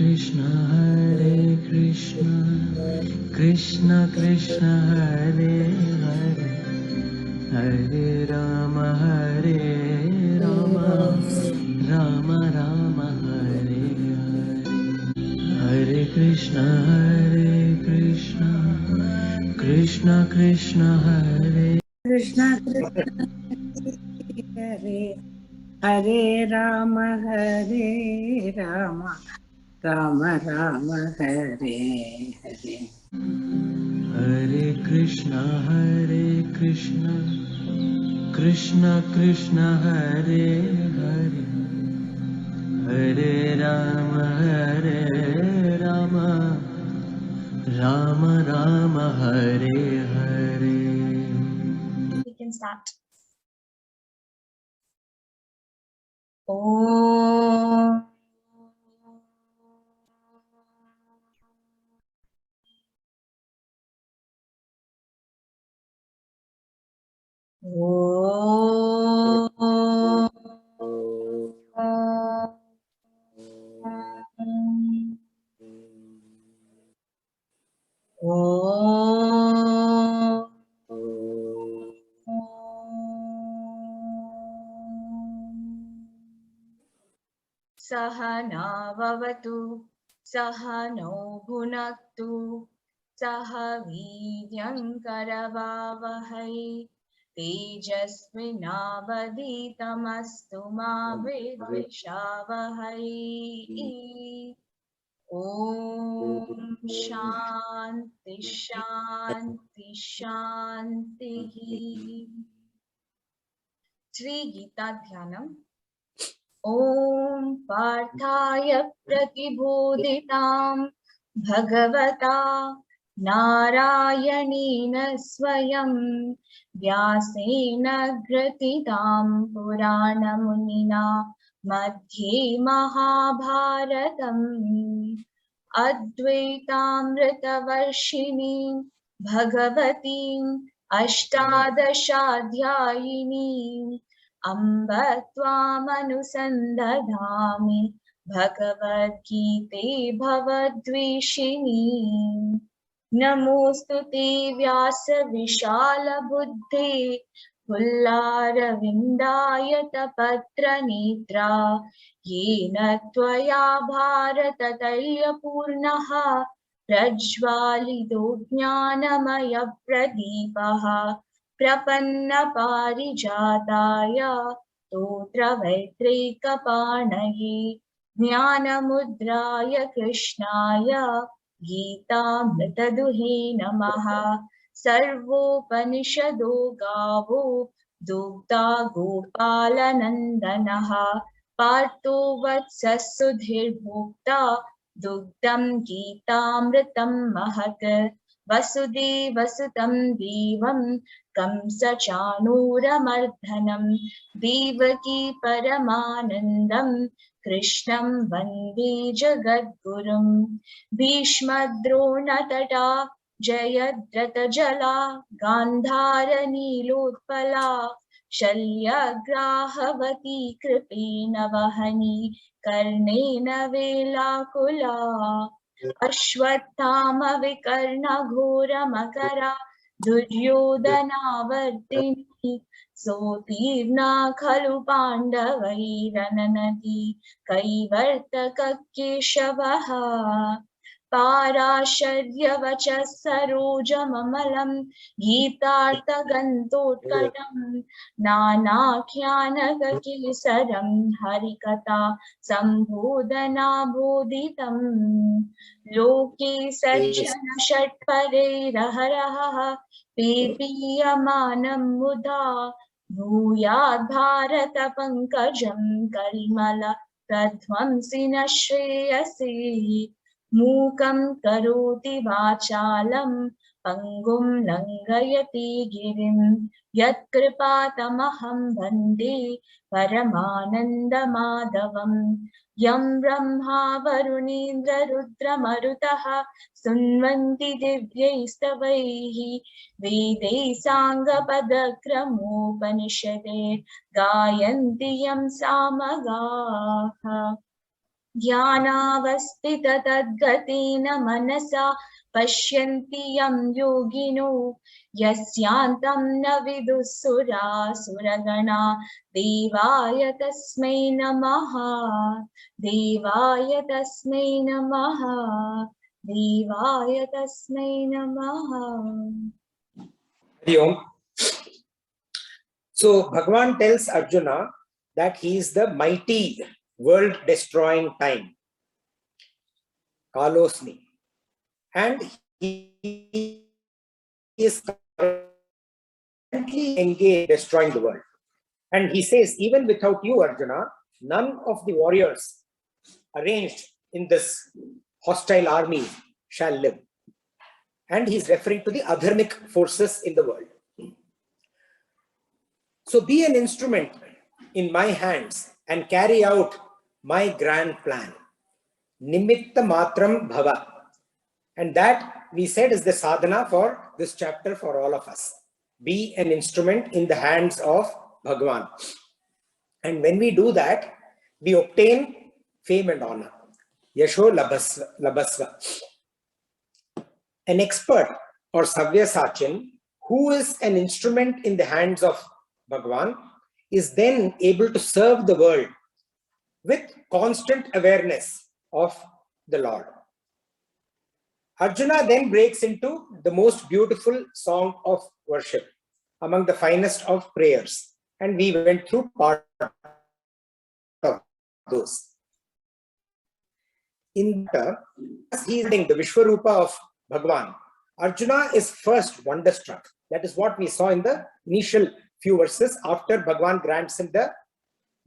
Krishna, Krishna Krishna Hare Hare, Hare Rama, Rama Rama Hare Hare, Hare Krishna, Krishna Krishna Hare Krishna Krishna Hare Hare Rama, Rama Rama Hare Hare. Hare Krishna, Krishna Krishna Hare Hare, Hare Rama, Rama Rama Hare Hare. We can start. Om Sahana vavatu, Sahano bhunaktu, Sahavidyankaravavahai, Tejasvinavaditamastu ma vidvishavahai. Om Shanti Shanti Shanti. Sri Gita Dhyanam. Om Parthaya Pratibodhitam Bhagavata Narayanena Swayam Vyasena Gratitam Purana Munina Madhye Mahabharatam Advaitamritavarshini Bhagavatim Ashtadashadhyayini Amba Tvamanusandadhami Bhagavad Gite Bhavadvishini Namostute Vyasa Vishala Buddhe Pullara Vindayata Patra Nitra Yena Tvaya Bharata Talya Purnaha Prajvalido Jnanamaya Pradipaha Prapanna Parijataya Totra Vaitrikaparnaye Jnanamudraya Krishnaya Geetamritaduhe Namaha Sarvopanishado Gavo Dugdha Gopalanandanaha Parto Vatsasudhir Bhukta Dugdam Geetamritam Mahat Vasudevasutam Devam Kamsa Chanuramardanam Devaki Paramanandam Krishnam Vande Jagadgurum Bhishmadrona Tata Jayadrata Jala Gandhara Nilotpala Shalyagrahavati Kripena Vahani Karnena Velakula Ashwathama Vikarna Ghora Makara Duryodhanavartini Sotirna Khalu Pandavairananati Kaivartaka Keshavaha Parasharyavacha Sarojamamalam Geetartagantotkatam Nanakhyanakesaram Harikata Sambodhana Bodhitam Loke Sajjana Shatpareiraharaha Pepiyamanam Mudha Bhuyad Bharata Pankajam Karimala Pradhvamsina Shreyasi Mukam Karoti Vachalam Pangum Langayati Girim Yat Kripatamaham Bande Paramananda Madhavam Yam Brahma Varunindra Rudra Marutaha Sunvanti Divyaistavaihi Vedai Sangha Padakramopanishade Gayanti Yam Samagaha. ध्यानावस्थित तद्गतेन मनसा पश्यन्ति यं योगिनो यस्यान्तं न विदुःसुरासुरगणा देवाय तस्मै नमः देवाय तस्मै नमः देवाय तस्मै नमः. Hari Om. So Bhagavan tells Arjuna that he is the mighty world destroying time, Kalosmi, and he is currently engaged in destroying the world. And he says, even without you, Arjuna, none of the warriors arranged in this hostile army shall live. And he's referring to the adharmic forces in the world. So be an instrument in my hands and carry out my grand plan. Nimitta matram bhava. And that we said is the sadhana for this chapter for all of us. Be an instrument in the hands of Bhagavan. And when we do that, we obtain fame and honor. Yasho labasva. An expert or Savyasachin who is an instrument in the hands of Bhagavan is then able to serve the world with constant awareness of the Lord. Arjuna then breaks into the most beautiful song of worship, among the finest of prayers. And we went through part of those. In as he is reading the Vishvaroopa of Bhagavan, Arjuna is first wonderstruck. That is what we saw in the initial few verses after Bhagavan grants him the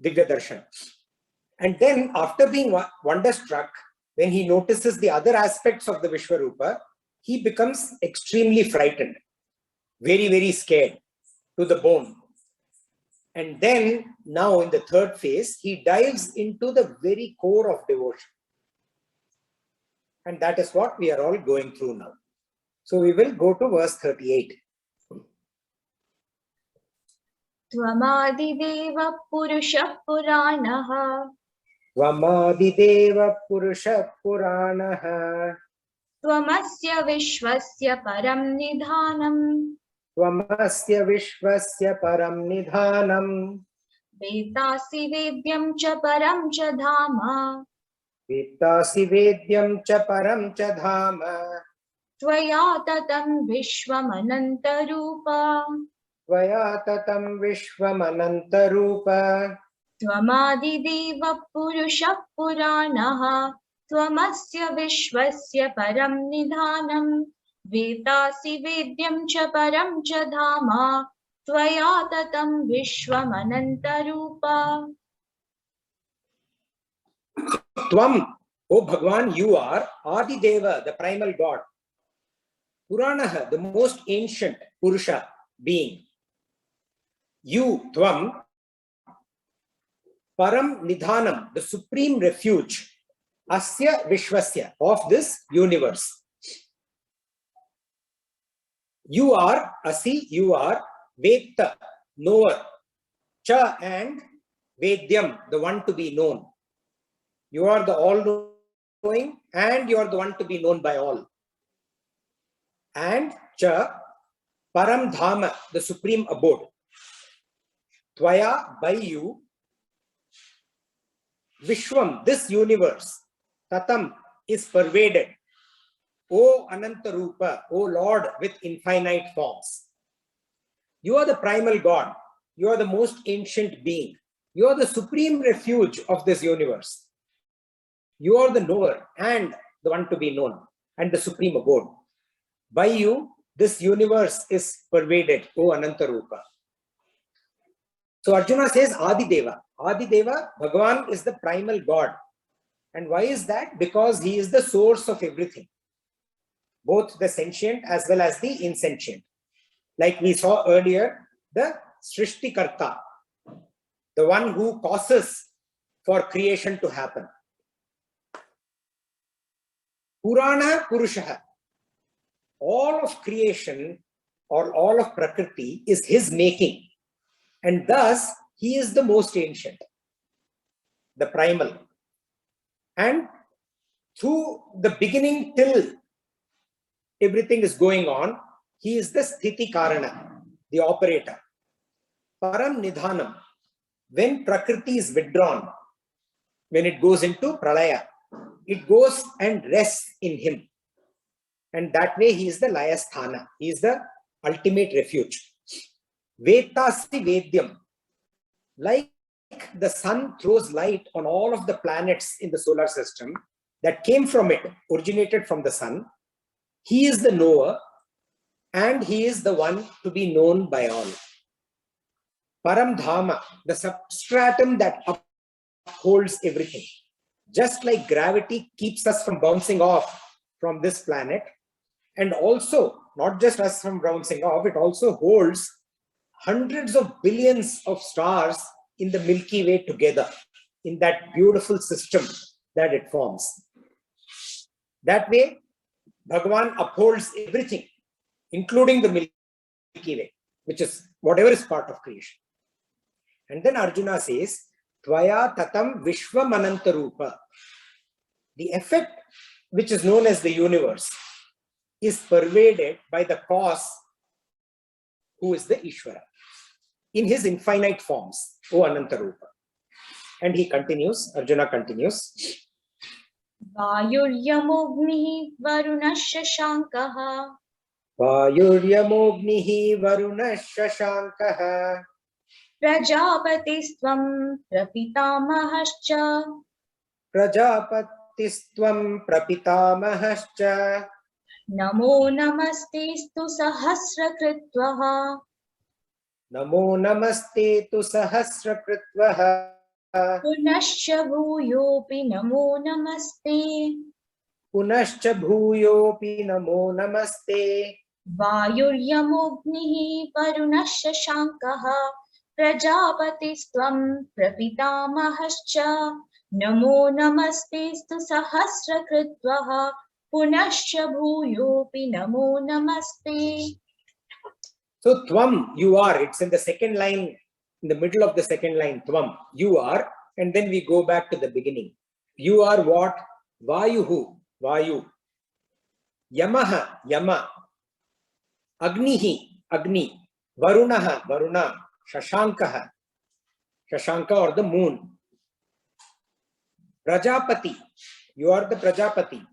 Divya Darshana. And then after being wonderstruck, when he notices the other aspects of the Vishvaroopa, he becomes extremely frightened, very, very scared to the bone. And then now in the third phase, he dives into the very core of devotion. And that is what we are all going through now. So we will go to verse 38. त्वमादिदेव पुरुषः पुराणः Tvamadideva Purusha Puranaha त्वमस्य विश्वस्य परं निधानम् Tvamasya Vishvasya Param Nidhanam वेत्तासि वेद्यं च परं च धाम Vittasi Vedyam Cha Param Cha Dhama त्वया ततं विश्वमनन्तरूप Tvaya Tatam Vishwamananta Rupa त्वमादिदेव पुरुषः पुराणः त्वमस्य विश्वस्य परं निधानम् वेत्तासि वेद्यं च परं च धाम त्वया ततं विश्वमनन्तरूप. Tvam, O Bhagavan, you are Adideva, the primal God. Puranaha, the most ancient Purusha being. You, Tvam, Param Nidhanam, the supreme refuge, Asya Vishvasya, of this universe. You are, Asi, you are, Vetta, knower, Cha and Vedyam, the one to be known. You are the all-knowing and you are the one to be known by all. And Cha, Param Dhama, the supreme abode. Tvaya, by you, Vishwam, this universe, Tatam, is pervaded. O Anantarupa, O Lord with infinite forms. You are the primal God. You are the most ancient being. You are the supreme refuge of this universe. You are the knower and the one to be known and the supreme abode. By you, this universe is pervaded, O Anantarupa. So Arjuna says Adideva. Adideva, Bhagavan is the primal God. And why is that? Because he is the source of everything, both the sentient as well as the insentient. Like we saw earlier, the Srishtikarta, the one who causes for creation to happen. Purana Purushaha, all of creation or all of Prakriti is his making. And thus, he is the most ancient, the primal. And through the beginning till everything is going on, he is the Sthiti Karana, the operator. Param Nidhanam, when Prakriti is withdrawn, when it goes into Pralaya, it goes and rests in him. And that way he is the Layasthana, he is the ultimate refuge. Vetasi Vedyam, like the sun throws light on all of the planets in the solar system that came from it, originated from the sun, he is the knower and he is the one to be known by all. Param Dhama, the substratum that upholds everything. Just like gravity keeps us from bouncing off from this planet, and also not just us from bouncing off, it also holds hundreds of billions of stars in the Milky Way together in that beautiful system that it forms. That way, Bhagavan upholds everything, including the Milky Way, which is whatever is part of creation. And then Arjuna says, Tvaya tatam Vishvaroopa. The effect which is known as the universe is pervaded by the cause who is the Ishvara in his infinite forms, O Anantarupa. And he continues, Arjuna continues. Vayuryamognihi varunashashankaha. Vayuryamognihi varunashashankaha. Prajapatisvam prapitamahascha. Prajapatisvam prapitamahascha. Namo namastestu sahasrakritvaha. Namo namaste tu sahasrakritvaha. Punascha bhuyopi namo namaste. Punascha bhuyopi namo namaste. Vayuryamognihi varunashashankaha. Prajapatisvam prapitamahascha. Namo namastestu sahasrakritvaha. Punascha bhuyopi namo namaste. So Tvam, you are, it's in the second line, in the middle of the second line, Tvam, you are, and then we go back to the beginning. You are what? Vayuhu, Vayu. Yamaha, Yama. Agnihi, Agni. Varunaha, Varuna. Shashankaha, Shashanka or the moon. Prajapati, you are the Prajapati.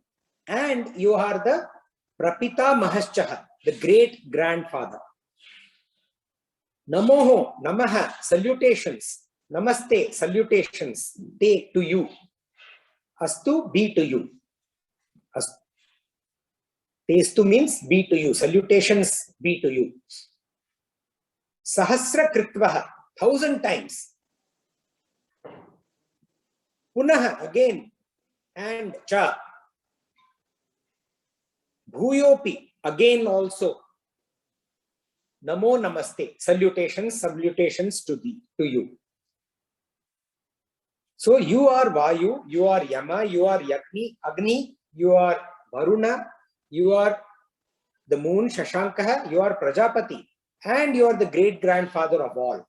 And you are the Prapita Mahaschaha, the great grandfather. Namoho, Namaha, salutations. Namaste, salutations. Te, to you. Astu, be to you. Testu means be to you. Salutations, be to you. Sahasra Kritvaha, 1,000 times. Punaha, again. And cha. Bhuyopi, again also. Namo namaste, salutations, salutations to you. So you are Vayu, you are Yama, you are Agni, you are Varuna, you are the moon, Shashankaha, you are Prajapati, and you are the great grandfather of all.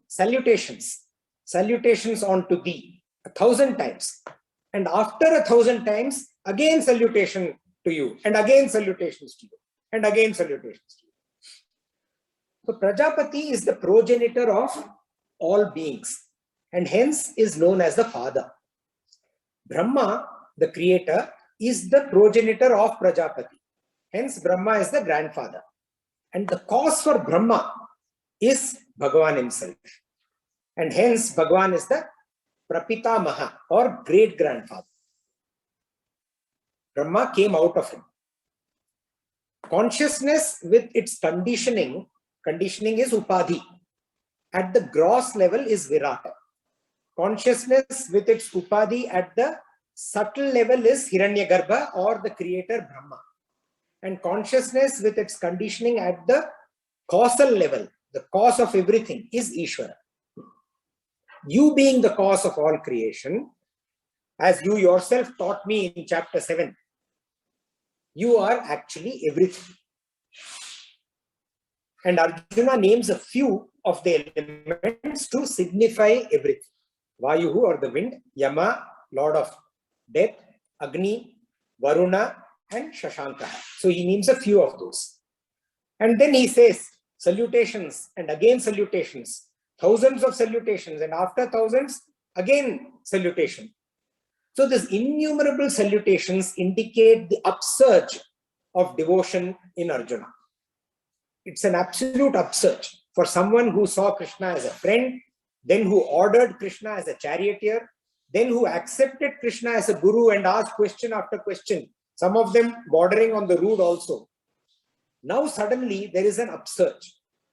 Salutations, salutations unto thee, 1,000 times. And after 1,000 times, again salutation to you, and again salutations to you, and again salutations to you. So Prajapati is the progenitor of all beings, and hence is known as the father. Brahma, the creator, is the progenitor of Prajapati. Hence Brahma is the grandfather. And the cause for Brahma is Bhagavan himself. And hence Bhagavan is the Prapitamaha or great grandfather. Brahma came out of him. Consciousness with its conditioning is Upadhi. At the gross level is Virata. Consciousness with its Upadhi at the subtle level is Hiranyagarbha or the creator Brahma. And consciousness with its conditioning at the causal level, the cause of everything, is Ishvara. You being the cause of all creation, as you yourself taught me in chapter 7, you are actually everything. And Arjuna names a few of the elements to signify everything. Vayuhu or the wind, Yama, lord of death, Agni, Varuna, and Shashanka. So he names a few of those. And then he says, salutations and again salutations, thousands of salutations, and after thousands, again salutation. So these innumerable salutations indicate the upsurge of devotion in Arjuna. It's an absolute upsurge for someone who saw Krishna as a friend, then who ordered Krishna as a charioteer, then who accepted Krishna as a guru and asked question after question, some of them bordering on the rude also. Now suddenly there is an upsurge.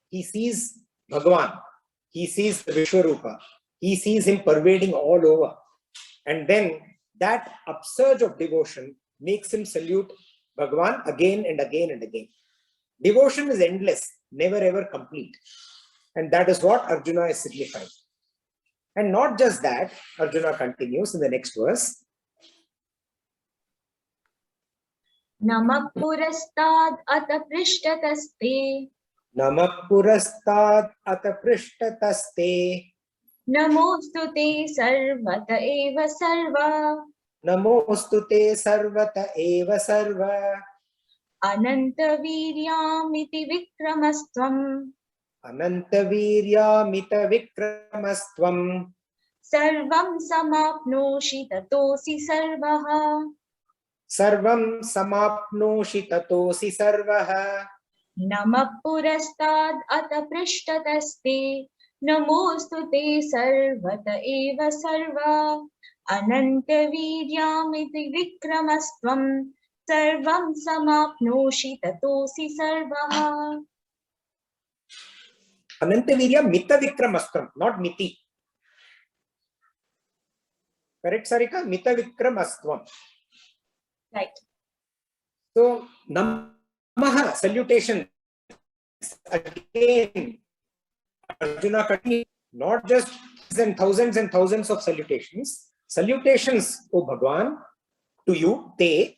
He sees Bhagavan, he sees the Vishvaroopa, he sees him pervading all over. And then that upsurge of devotion makes him salute Bhagavan again and again and again. Devotion is endless, never ever complete. And that is what Arjuna is signifying. And not just that, Arjuna continues in the next verse. Namah purastad ata prishtataste. Namah purastad ata prishtataste. Namostute sarvata eva sarva. Namostute sarvata eva sarva. Ananta viryamiti vikramastvam. Ananta viryamita vikramastvam. Sarvam samapnoshi tatosi sarvaha. Sarvam samapnoshi tatosi sarvaha. Namah purastad ata prishtataste. Namostute sarvata eva sarva. Ananta viryamiti vikramastvam. Sarvam samapnoshi tatosi sarvaha. Anantavirya mita vikramastam, not miti. Correct, Sarika? Mita vikramastam. Right. So, namaha, salutation. Again, Arjuna continues, not just and thousands of salutations. Salutations, O Bhagwan, to you, te,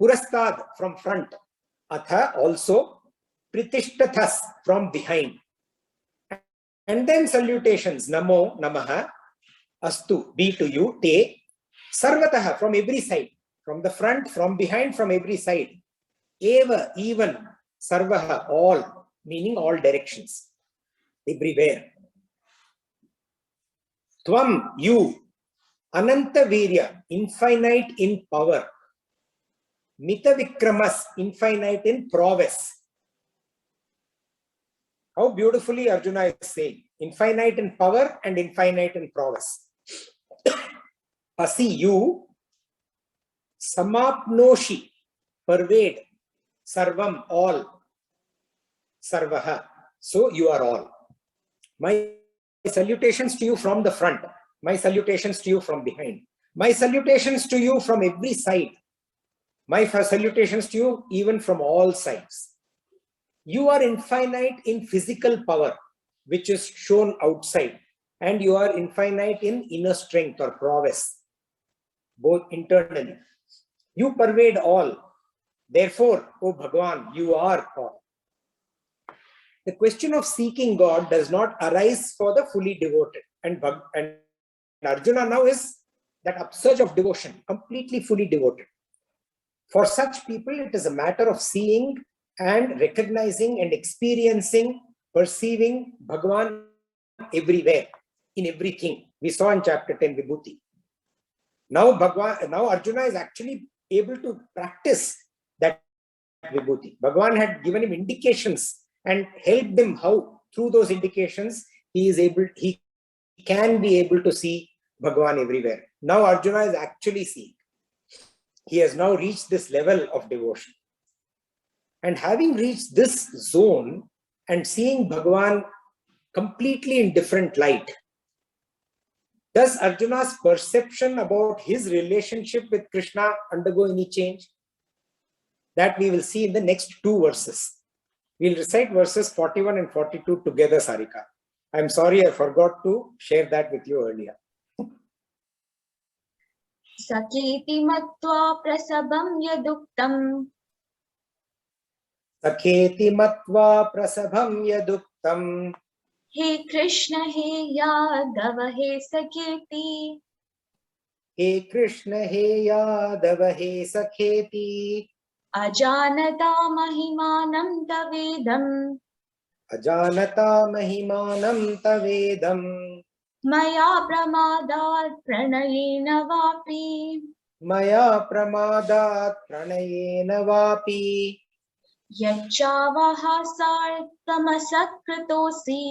purastad, from front, atha, also, pritishtathas, from behind. And then salutations, namo, namaha, astu, be to you, te, sarvataha, from every side, from the front, from behind, from every side. Eva, even, sarvaha, all, meaning all directions, everywhere. Tvam, you, ananta virya, infinite in power. Mita vikramas, infinite in prowess. How beautifully Arjuna is saying, infinite in power and infinite in prowess. Asi, you, samapnoshi, pervade, sarvam, all, sarvaha, so you are all. My salutations to you from the front, my salutations to you from behind, my salutations to you from every side, my salutations to you even from all sides. You are infinite in physical power, which is shown outside, and you are infinite in inner strength or prowess, both internally. You pervade all. Therefore, O Bhagavan, you are all. The question of seeking God does not arise for the fully devoted. And Arjuna now is that upsurge of devotion, completely fully devoted. For such people, it is a matter of seeing and recognizing and experiencing, perceiving Bhagavan everywhere, in everything. We saw in chapter 10, Vibhuti. Now Arjuna is actually able to practice that Vibhuti. Bhagavan had given him indications and helped him how, through those indications, he can be able to see Bhagavan everywhere. Now Arjuna is actually seeing. He has now reached this level of devotion. And having reached this zone and seeing Bhagavan completely in different light, does Arjuna's perception about his relationship with Krishna undergo any change? That we will see in the next two verses. We'll recite verses 41 and 42 together, Sarika. I'm sorry I forgot to share that with you earlier. Sakiti matva prasabam yaduktam. Sakheti matva prasabham yaduktam. He Krishna, he Yadava, he Sakiti. He Krishna, He Yadava, He Sakheti. Ajanata mahimanam tavedam. Ajanata Mahimanam Tavedam. Maya pramadat pranayena vapi. Maya Pramadat Pranayena Vapi. Yachavaha sartamasakritosi.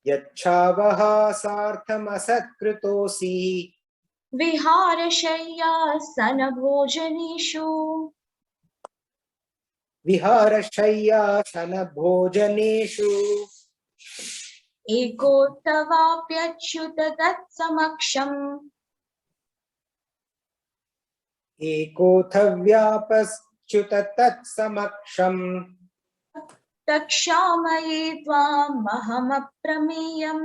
Yachavaha Sartham Asatkritosi. Viharashaya sanabhojanishu. Viharashaya Sanabhojaneshu. Ekotavapyachyuta tatsamaksham. Ekothavyapaschuta tat samaksham. Takshamaye tvam mahamaprameyam.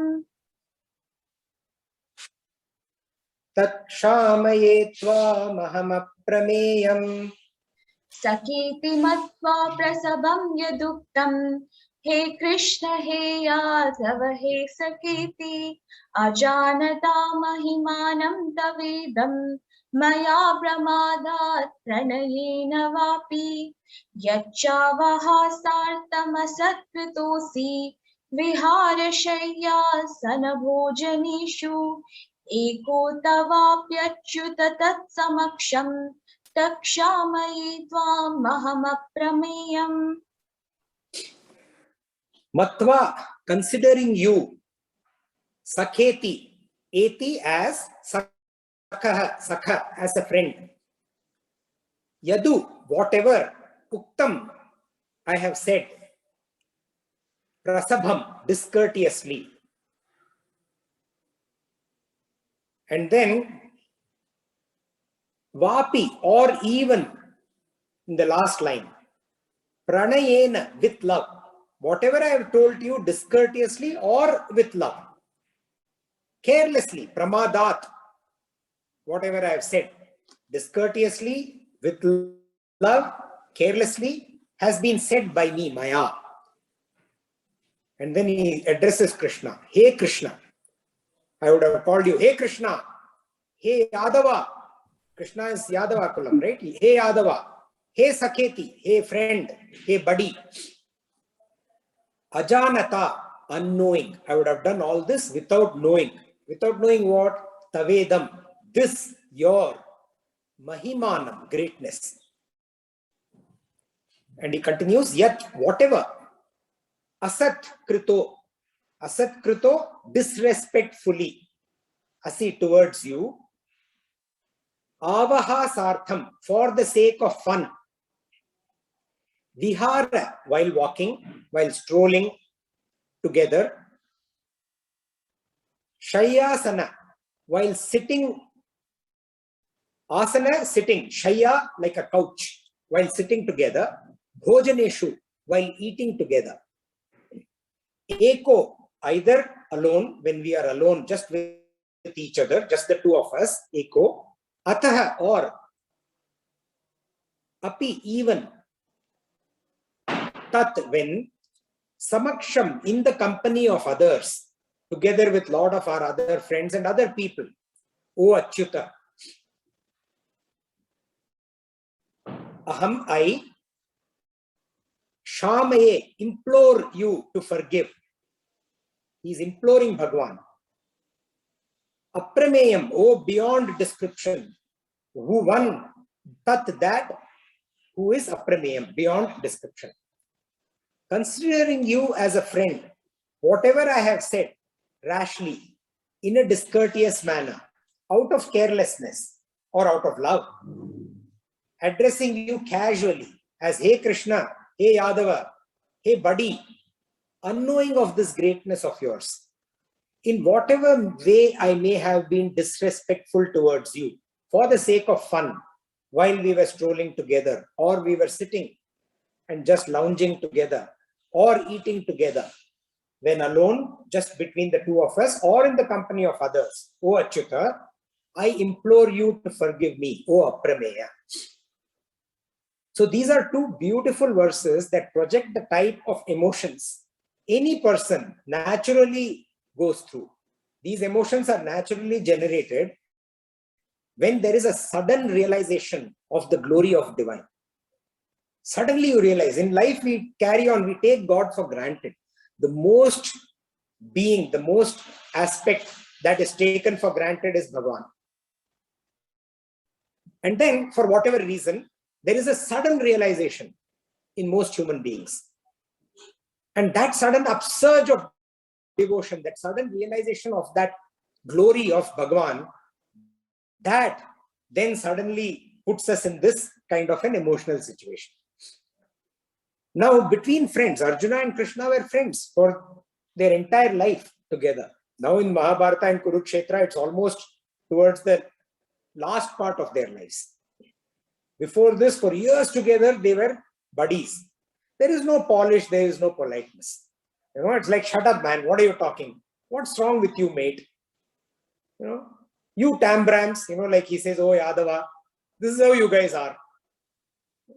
Takshamaye tvamahamaprameyam. Saketi matva prasabam yaduktam. He Krishna, He Yadava, He Saketi. Ajanata mahimanam tavedam. Maya pramadat pranayena vapi. Yachavaha sartamasakritosi. Viharashaya sanabhojanishu. Ekotavapyachyuta tatsamaksham. Takshamaye tvam mahamaprameyam. Matva, considering you. Sakheti, eti as sakha, as a friend. Yadu, whatever. Uktam, I have said. Prasabham, discourteously. And then Vapi, or even in the last line. Pranayena, with love. Whatever I have told you discourteously or with love. Carelessly, pramadat. Whatever I have said discourteously, with love, carelessly, has been said by me, Maya. And then he addresses Krishna. Hey Krishna. I would have called you, hey Krishna. Hey Yadava. Krishna is Yadava Kulam, right? Hey Yadava. Hey Sakheti. Hey friend. Hey buddy. Ajanata, unknowing. I would have done all this without knowing. Without knowing what? Tavedam. This, your Mahimanam, greatness. And he continues, yet whatever. Asat krito. Asat krito, disrespectfully. Asi, towards you. Avaha sartham, for the sake of fun. Vihara, while walking, while strolling together. Shayasana, while sitting. Asana, sitting. Shaya, like a couch, while sitting together. Bhojaneshu, while eating together. Eko, either alone, when we are alone, just with each other, just the two of us. Eko. Ataha, or api, even. Tat, when. Samaksham, in the company of others, together with lot of our other friends and other people. O Achyuta. Aham, I. Shamaye, implore you to forgive. He is imploring Bhagwan. Aprameyam, oh beyond description. Who one, tat, that, who is aprameyam, beyond description. Considering you as a friend, whatever I have said rashly, in a discourteous manner, out of carelessness or out of love, addressing you casually as hey Krishna, hey Yadava, hey buddy, unknowing of this greatness of yours, in whatever way I may have been disrespectful towards you, for the sake of fun, while we were strolling together, or we were sitting and just lounging together, or eating together, when alone, just between the two of us, or in the company of others. O Achyuta, I implore you to forgive me, O Aprameya. So these are two beautiful verses that project the type of emotions any person naturally goes through. These emotions are naturally generated when there is a sudden realization of the glory of divine. Suddenly you realize, in life we carry on, we take God for granted. The most aspect that is taken for granted is Bhagavan. And then, for whatever reason, there is a sudden realization in most human beings. And that sudden upsurge of devotion, that sudden realization of that glory of Bhagavan, that then suddenly puts us in this kind of an emotional situation. Now, between friends, Arjuna and Krishna were friends for their entire life together. Now in Mahabharata and Kurukshetra, it's almost towards the last part of their lives. Before this, for years together, they were buddies. There is no polish, there is no politeness. You know, it's like, shut up, man, what are you talking? What's wrong with you, mate? You know, you Tambrams, you know, like he says, oh, Yadava, this is how you guys are.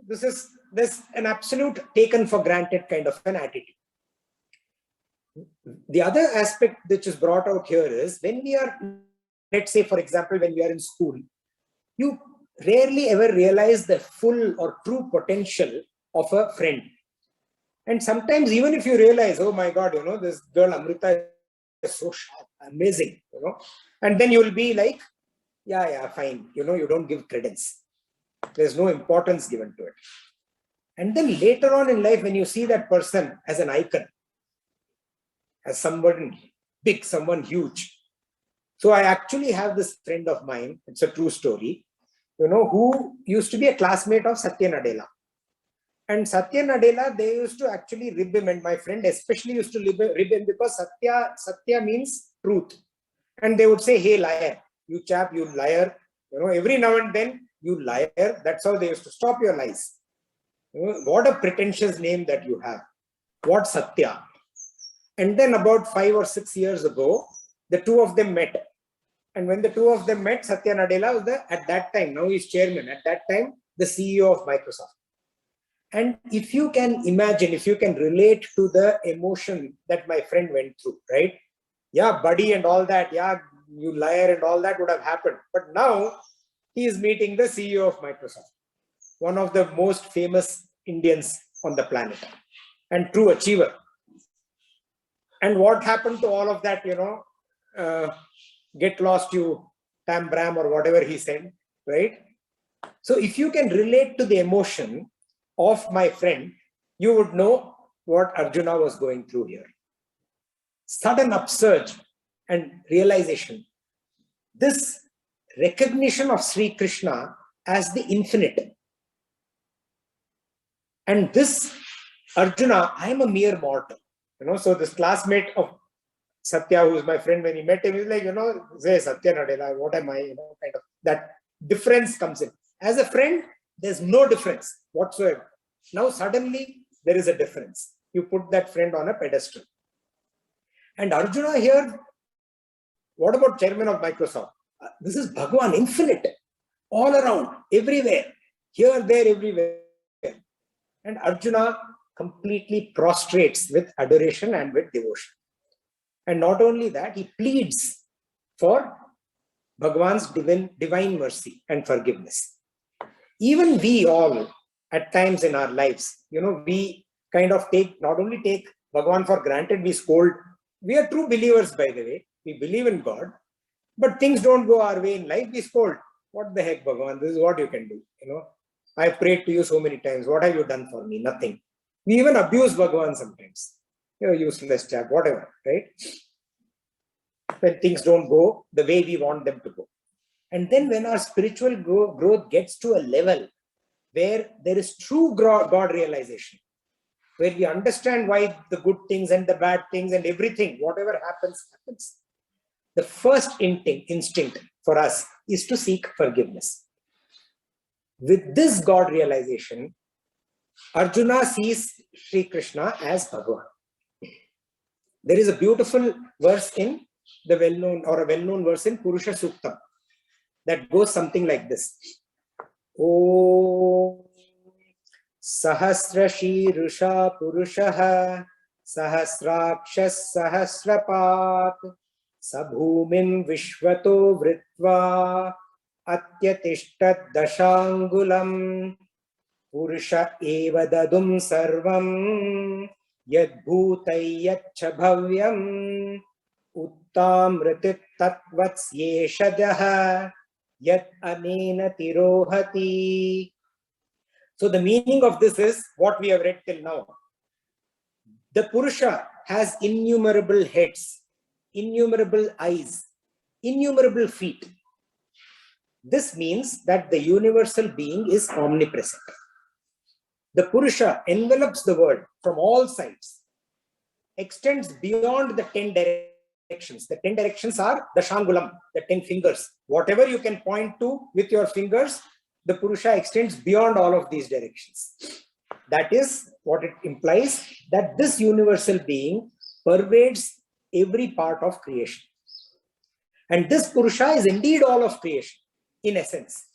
There's an absolute taken for granted kind of an attitude. The other aspect which is brought out here is, when we are, let's say, for example, when we are in school, you rarely ever realize the full or true potential of a friend. And sometimes, even if you realize, oh my God, you know, this girl Amrita is so sharp, amazing, you know, and then you'll be like, yeah, fine, you know, you don't give credence. There's no importance given to it. And then later on in life, when you see that person as an icon, as someone big, someone huge. So I actually have this friend of mine, it's a true story, you know, who used to be a classmate of Satya Nadella. And Satya Nadella, they used to actually rib him, and my friend especially used to rib him because Satya means truth. And they would say, hey, liar, you chap, you liar. You know, every now and then, you liar. That's how they used to stop your lies. You know, what a pretentious name that you have. What Satya? And then about 5 or 6 years ago, the two of them met. And when the two of them met, Satya Nadella was at that time, now he's chairman, at that time, the CEO of Microsoft. And if you can imagine, if you can relate to the emotion that my friend went through, right? Yeah, buddy and all that, yeah, you liar and all that would have happened. But now he is meeting the CEO of Microsoft, one of the most famous Indians on the planet and true achiever. And what happened to all of that, you know, get lost, you Tambram, or whatever he said, right? So if you can relate to the emotion of my friend, you would know what Arjuna was going through here. Sudden upsurge and realization. This recognition of Sri Krishna as the infinite. And this Arjuna, I am a mere mortal. You know, so this classmate of Satya, who is my friend, when he met him, he's like, you know, say Satya Nadella, what am I? You know, kind of that difference comes in. As a friend, there's no difference whatsoever. Now suddenly there is a difference. You put that friend on a pedestal. And Arjuna here, what about chairman of Microsoft? This is Bhagavan, infinite, all around, everywhere, here, there, everywhere. And Arjuna completely prostrates with adoration and with devotion. And not only that, he pleads for Bhagavan's divine mercy and forgiveness. Even we all, at times in our lives, you know, we kind of not only take Bhagavan for granted, we scold. We are true believers, by the way. We believe in God, but things don't go our way in life, we scold. What the heck, Bhagavan? This is what you can do. You know, I've prayed to you so many times. What have you done for me? Nothing. We even abuse Bhagavan sometimes. You know, useless chap, whatever, right? When things don't go the way we want them to go. And then when our spiritual growth gets to a level where there is true God realization, where we understand why the good things and the bad things and everything, whatever happens, happens. The first instinct for us is to seek forgiveness. With this God realization, Arjuna sees Sri Krishna as Bhagavan. There is a beautiful verse in the well-known verse in Purusha Suktam that goes something like this. Om Sahasra Shirusha Purushaha Sahasrakshas Sahasrapat Sabhumim Vishvato Vritva atyatishtat dashangulam purusha eva dadum sarvam yadbhutai yaccha bhavyam uttamritit tatvats yat anena tirohati. So the meaning of this is what we have read till now. The Purusha has innumerable heads, innumerable eyes, innumerable feet. This means that the universal being is omnipresent. The Purusha envelops the world from all sides, extends beyond the 10 directions. The 10 directions are the Shangulam, the 10 fingers. Whatever you can point to with your fingers, the Purusha extends beyond all of these directions. That is what it implies, that this universal being pervades every part of creation. And this Purusha is indeed all of creation, in essence.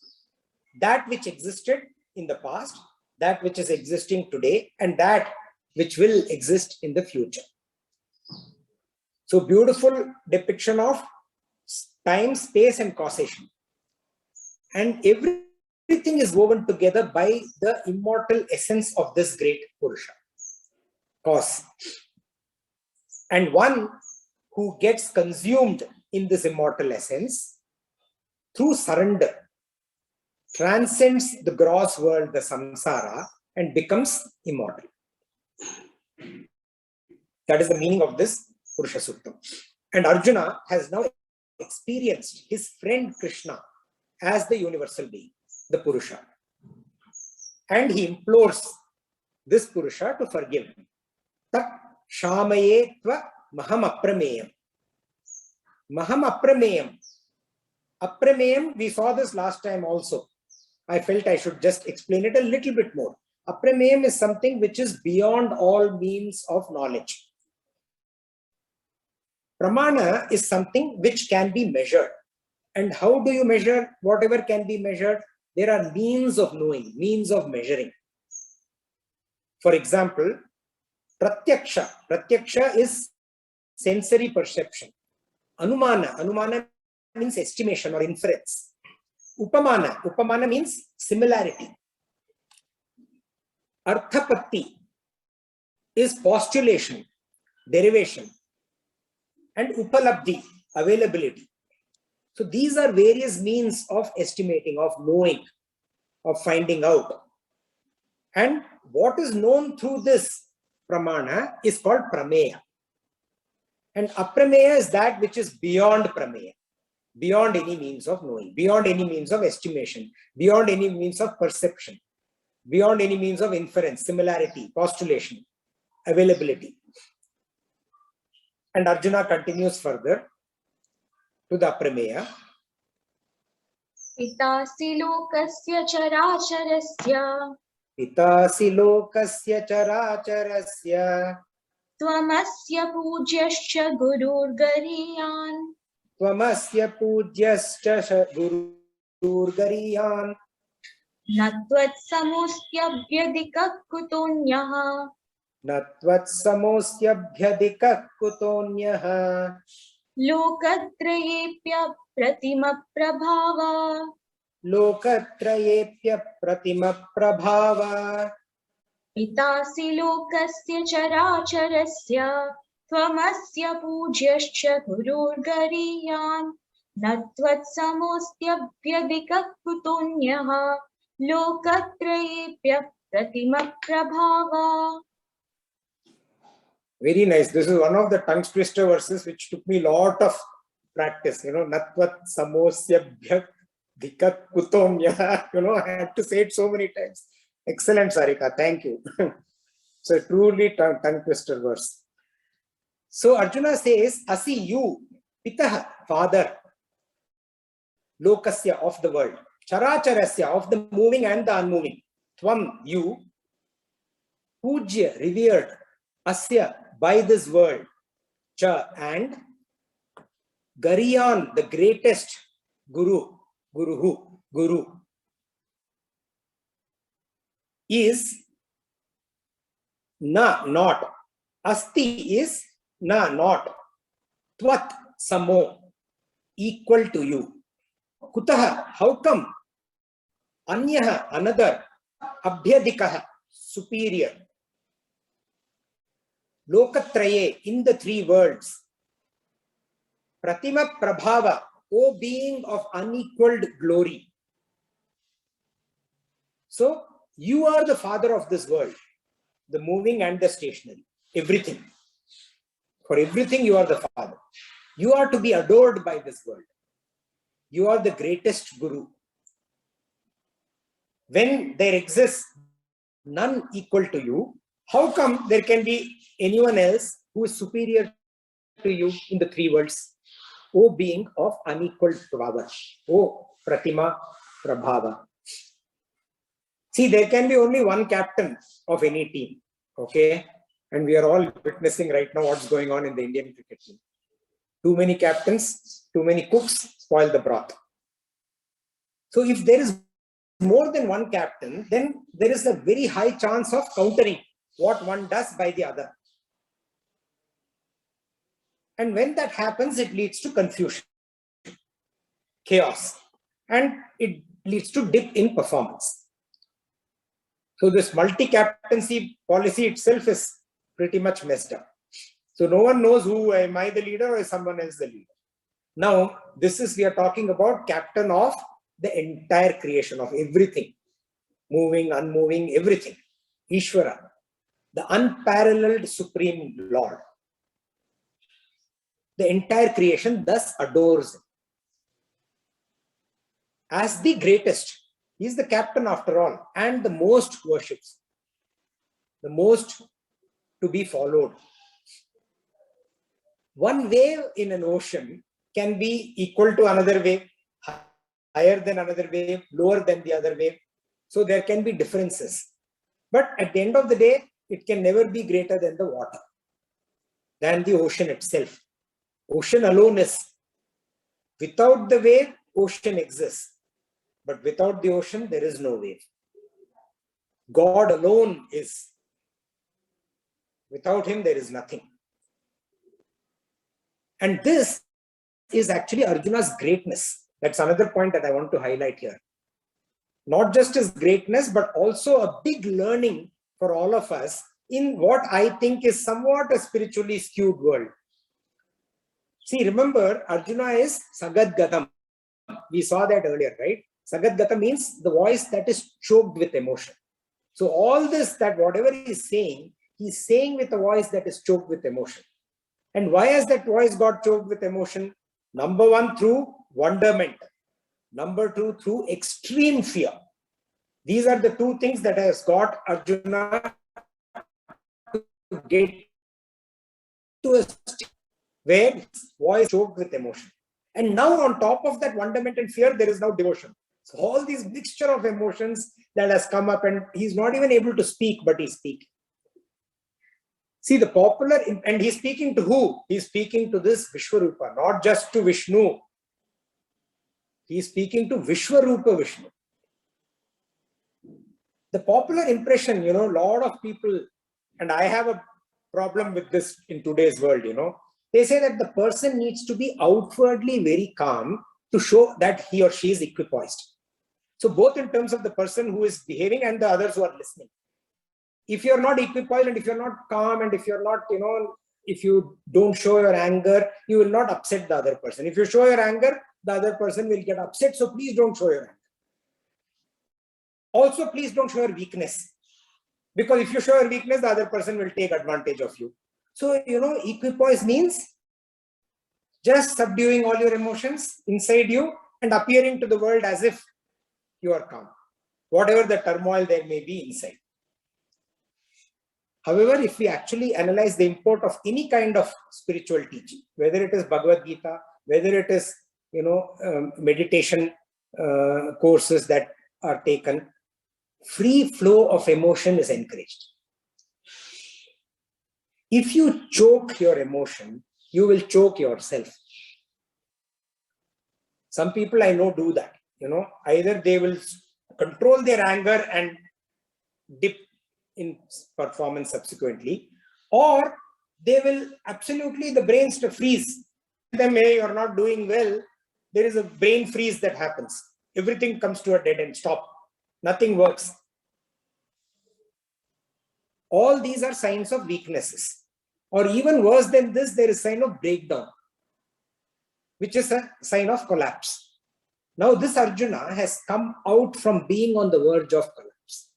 That which existed in the past, that which is existing today, and that which will exist in the future. So beautiful depiction of time, space, and causation. And everything is woven together by the immortal essence of this great Purusha, cause. And one who gets consumed in this immortal essence through surrender transcends the gross world, the samsara, and becomes immortal. That is the meaning of this Purusha Suktam. And Arjuna has now experienced his friend Krishna as the universal being, the Purusha. And he implores this Purusha to forgive him. Tak shamaye tva maham aprameyam. Maham aprameyam. Aprameyam, we saw this last time also. I felt I should just explain it a little bit more. Aprameyam is something which is beyond all means of knowledge. Pramana is something which can be measured. And how do you measure whatever can be measured? There are means of knowing, means of measuring. For example, pratyaksha. Pratyaksha is sensory perception. Anumana. Anumana means estimation or inference. Upamana. Upamana means similarity. Arthapatti is postulation, derivation. And upalabdhi, availability. So these are various means of estimating, of knowing, of finding out. And what is known through this pramana is called prameya. And aprameya is that which is beyond prameya, beyond any means of knowing, beyond any means of estimation, beyond any means of perception, beyond any means of inference, similarity, postulation, availability. And Arjuna continues further to the aprameya. Pitasi lokasya characharasya Pitasi lokasya characharasya tvamasya pujasyascha gururgariyan tvamasya pujasyascha gururgariyan natvat samustyabhyadika kutonyaha natvat samosyabhyadika kutonyah lokatrayepya pratima prabhava lokatrayepya pratima prabhava pitasi lokasya characharasya tvamasya pujasyascha gururgariyan natvat samostyabhyadika kutonyaha lokatrayepya pratima prabhava. Very nice. This is one of the tongue twister verses which took me a lot of practice. Natvat samosyabhyak dhikat kutonya. I had to say it so many times. Excellent, Sarika. Thank you. So truly tongue twister verse. So Arjuna says, Asi you, Pitaha, father, Lokasya, of the world, Characharasya, of the moving and the unmoving, Tvam, you, Pujya, revered, Asya, by this world, Cha, and Gariyan, the greatest Guru, Guru, is na, not. Asti is na, not. Tvat, samo, equal to you. So, kutaha, how come? Anyaha, another. Abhyadikaha, superior. Lokatraye, in the three worlds. Pratima prabhava, O being of unequaled glory. So, you are the father of this world, the moving and the stationary, everything. For everything, you are the father. You are to be adored by this world. You are the greatest guru. When there exists none equal to you, how come there can be anyone else who is superior to you in the three worlds? O being of unequaled power. O Pratima Prabhava. See, there can be only one captain of any team. Okay? And we are all witnessing right now what's going on in the Indian cricket team. Too many captains, too many cooks spoil the broth. So if there is more than one captain, then there is a very high chance of countering what one does by the other. And when that happens, it leads to confusion, chaos, and it leads to dip in performance. So this multi-captaincy policy itself is pretty much messed up. So no one knows who, am I the leader or is someone else the leader? Now, we are talking about captain of the entire creation of everything, moving, unmoving, everything. Ishvara, the unparalleled supreme Lord. The entire creation thus adores him. As the greatest, he is the captain after all, and the most worships, the most to be followed. One wave in an ocean can be equal to another wave, higher than another wave, lower than the other wave. So there can be differences. But at the end of the day, it can never be greater than the water, than the ocean itself. Ocean alone is. Without the wave, ocean exists. But without the ocean, there is no wave. God alone is. Without him, there is nothing. And this is actually Arjuna's greatness. That's another point that I want to highlight here. Not just his greatness, but also a big learning for all of us in what I think is somewhat a spiritually skewed world. See, remember, Arjuna is Sagadgatam. We saw that earlier, right? Sagadgata means the voice that is choked with emotion. So all this, that whatever he's saying with a voice that is choked with emotion. And why has that voice got choked with emotion? Number one, through wonderment. Number two, through extreme fear. These are the two things that has got Arjuna to get to a state where his voice choked with emotion. And now on top of that wonderment and fear, there is now devotion. So all these mixture of emotions that has come up, and he's not even able to speak, but he's speaking. See, the popular, and he's speaking to who? He's speaking to this Vishvaroopa, not just to Vishnu. He's speaking to Vishvaroopa Vishnu. The popular impression, a lot of people, and I have a problem with this in today's world, they say that the person needs to be outwardly very calm to show that he or she is equipoised. So both in terms of the person who is behaving and the others who are listening. If you're not equipoised and if you're not calm and if you're not, if you don't show your anger, you will not upset the other person. If you show your anger, the other person will get upset. So please don't show your anger. Also, please don't show your weakness. Because if you show your weakness, the other person will take advantage of you. So, equipoise means just subduing all your emotions inside you and appearing to the world as if you are calm, whatever the turmoil there may be inside. However, if we actually analyze the import of any kind of spiritual teaching, whether it is Bhagavad Gita, whether it is, meditation courses that are taken, free flow of emotion is encouraged. If you choke your emotion, you will choke yourself. Some people I know do that. Either they will control their anger and dip in performance subsequently, or they will absolutely, the brains to freeze them, hey, you're not doing well, there is a brain freeze that happens. Everything comes to a dead end, stop. Nothing works. All these are signs of weaknesses. Or even worse than this, there is a sign of breakdown, which is a sign of collapse. Now this Arjuna has come out from being on the verge of collapse.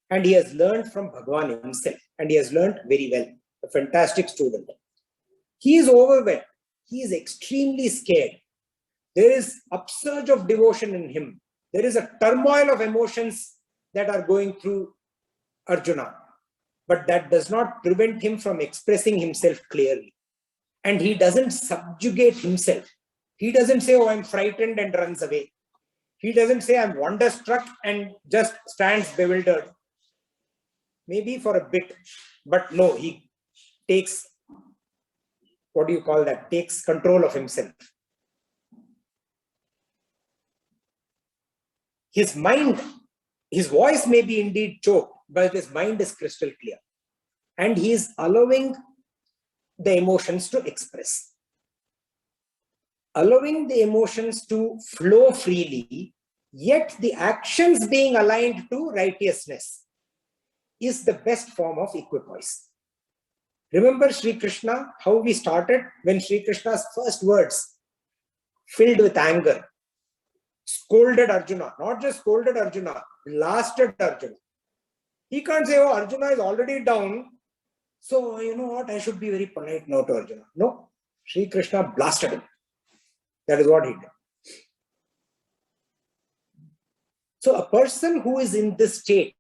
And he has learned from Bhagavan himself. And he has learned very well. A fantastic student. He is overwhelmed. He is extremely scared. There is upsurge of devotion in him. There is a turmoil of emotions that are going through Arjuna. But that does not prevent him from expressing himself clearly. And he doesn't subjugate himself. He doesn't say, oh, I'm frightened and runs away. He doesn't say, I'm wonderstruck and just stands bewildered. Maybe for a bit, but no, he takes, what do you call that? Takes control of himself. His mind, his voice may be indeed choked, but his mind is crystal clear. And he is allowing the emotions to express. Allowing the emotions to flow freely, yet the actions being aligned to righteousness is the best form of equipoise. Remember Sri Krishna, how we started when Sri Krishna's first words, filled with anger, scolded Arjuna, not just scolded Arjuna, blasted Arjuna. He can't say, oh, Arjuna is already down, so you know what, I should be very polite now to Arjuna. No, Sri Krishna blasted him. That is what he did. So a person who is in this state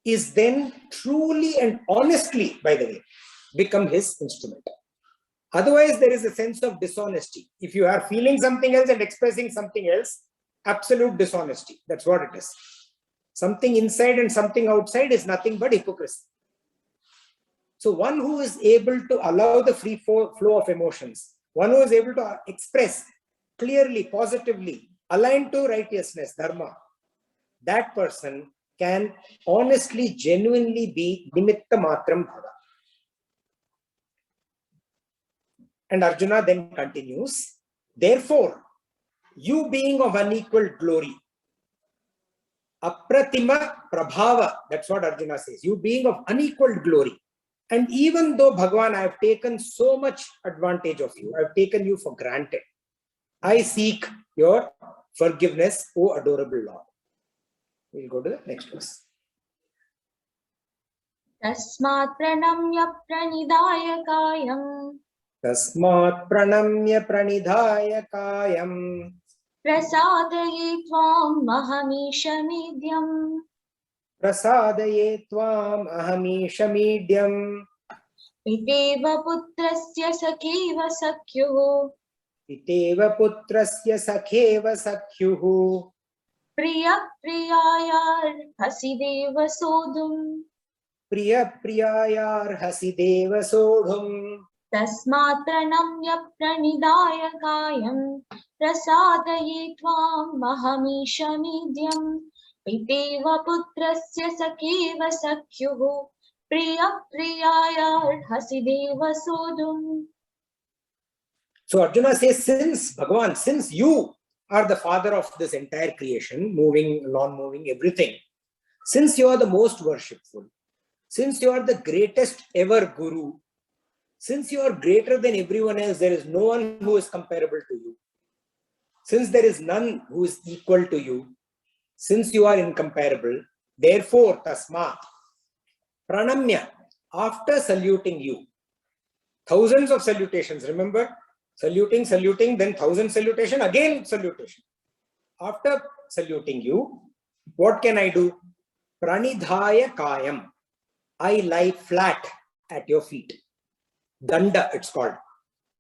is then truly and honestly, by the way, become his instrument. Otherwise, there is a sense of dishonesty. If you are feeling something else and expressing something else, absolute dishonesty. That's what it is. Something inside and something outside is nothing but hypocrisy. So one who is able to allow the free flow of emotions, one who is able to express clearly, positively, aligned to righteousness, dharma, that person can honestly, genuinely be nimitta matram bhava. And Arjuna then continues, therefore, you being of unequaled glory, apratima prabhava, that's what Arjuna says, you being of unequaled glory. And even though Bhagavan, I have taken so much advantage of you, I have taken you for granted, I seek your forgiveness, O adorable Lord. We'll go to the next verse. Tasmat pranamya pranidaya kayam Tasmat pranamya pranidhaya kayam prasadaye tvam mahamishamidyam prasadaye tvam ahamishamidhyam piteva putrasya sakheva sakyuh iteva putrasya sakheva sakyuhu priya priyayar hasideva sodhum priya priyayar hasideva sodhum tasmat pranamya pranidaya kayam prasadaye tvam mahamishamidyam piteva putrasya sakheva sakyuh priya priyayar hasideva sodhum. So Arjuna says, since Bhagavan, since you are the father of this entire creation, moving, non-moving, everything, since you are the most worshipful, since you are the greatest ever guru, since you are greater than everyone else, there is no one who is comparable to you. Since there is none who is equal to you, since you are incomparable, therefore, tasmat, pranamya, after saluting you, thousands of salutations, remember? Saluting, saluting, then thousand salutation, again salutation. After saluting you, what can I do? Pranidhaya kayam. I lie flat at your feet. Danda, it's called.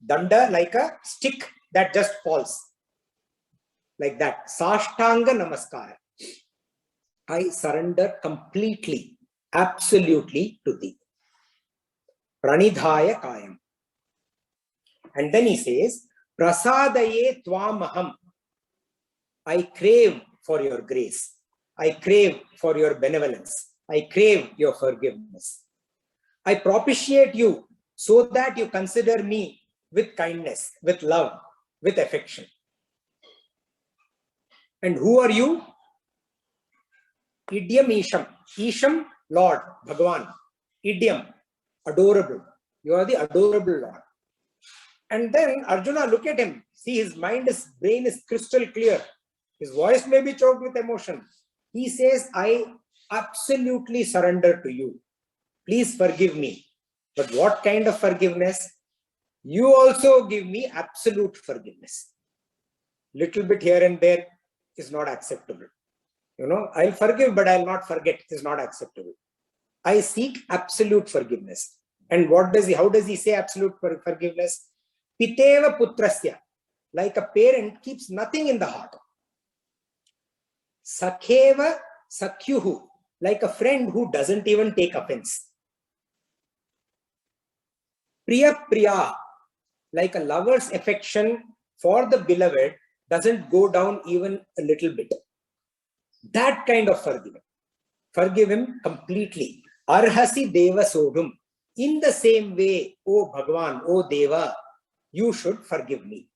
Danda, like a stick that just falls. Like that. Sashtanga namaskara. I surrender completely, absolutely to thee. Pranidhaya kayam. And then he says, prasadaye tvamaham. I crave for your grace. I crave for your benevolence. I crave your forgiveness. I propitiate you so that you consider me with kindness, with love, with affection. And who are you? Idyam Isham. Isham, Lord, Bhagavan. Idyam, adorable. You are the adorable Lord. And then Arjuna, look at him. See, his brain is crystal clear. His voice may be choked with emotion. He says, I absolutely surrender to you. Please forgive me. But what kind of forgiveness? You also give me absolute forgiveness. Little bit here and there is not acceptable. You know, I'll forgive, but I'll not forget is not acceptable. I seek absolute forgiveness. And how does he say absolute forgiveness? Piteva putrasya, like a parent keeps nothing in the heart. Sakheva sakyuhu, like a friend who doesn't even take offense. Priya priya, like a lover's affection for the beloved doesn't go down even a little bit. That kind of forgive. Forgive him completely. Arhasi deva sodhum. In the same way, O Bhagavan, O Deva, you should forgive me.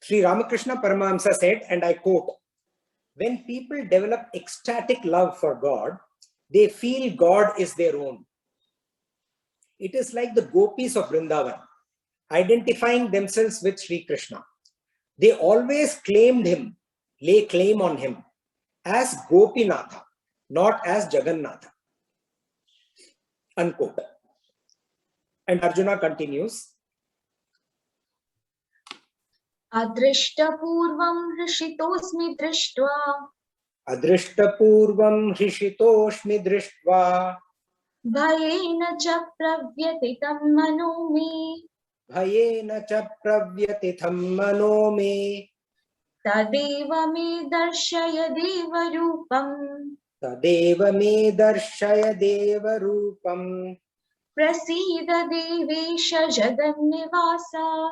Sri Ramakrishna Paramahamsa said, and I quote, when people develop ecstatic love for God, they feel God is their own. It is like the gopis of Vrindavan, identifying themselves with Sri Krishna. They always claimed him, lay claim on him as Gopinatha, not as Jagannatha. Unquote. And Arjuna continues. Adrishtapurvam rishitosmi drishtva. Adrishtapurvam rishitoshmi drishtva. Bhayena cha pravyatitam mano me. Bhayena cha pravyatitham mano me. Tadeva me darshaya deva rupam. Tadeva me darshaya deva rupam. Prasida devesha jagannivasa.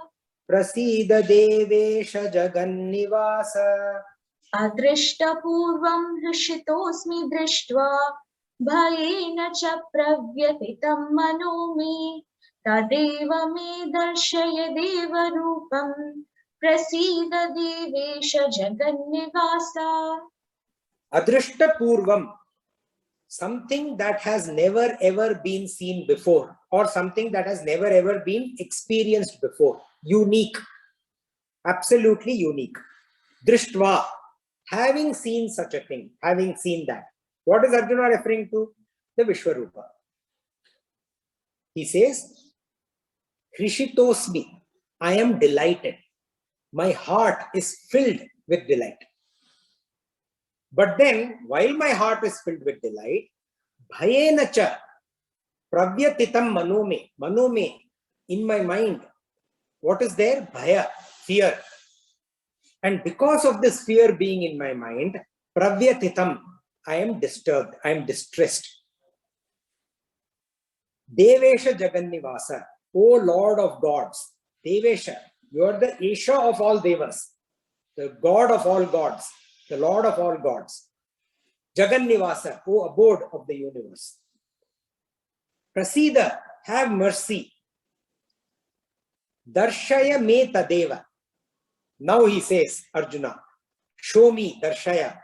Prasida devesha jagannivasa. Adrishtapurvam rishitosmi drishtva. Bhayena cha pravyatitam mano me. Tadeva me darshaya deva rupam. Prasida devesha jagannivasa. Adrishtapurvam, something that has never ever been seen before, or something that has never ever been experienced before. Unique, absolutely unique. Drishtva, having seen such a thing, having seen that. What is Arjuna referring to? The Vishvaroopa. He says, Hrishitosmi, I am delighted. My heart is filled with delight. But then, while my heart is filled with delight, bhayena cha pravyatitam manome. Manome, in my mind, what is there? Bhaya, fear. And because of this fear being in my mind, pravyatitam, I am disturbed, I am distressed. Devesha Jagannivasa, O Lord of gods. Devesha, you are the Isha of all devas, the God of all gods, the Lord of all gods. Jagannivasa, O abode of the universe. Prasida, have mercy. Darshaya me tadeva. Now he says, Arjuna, show me, Darshaya.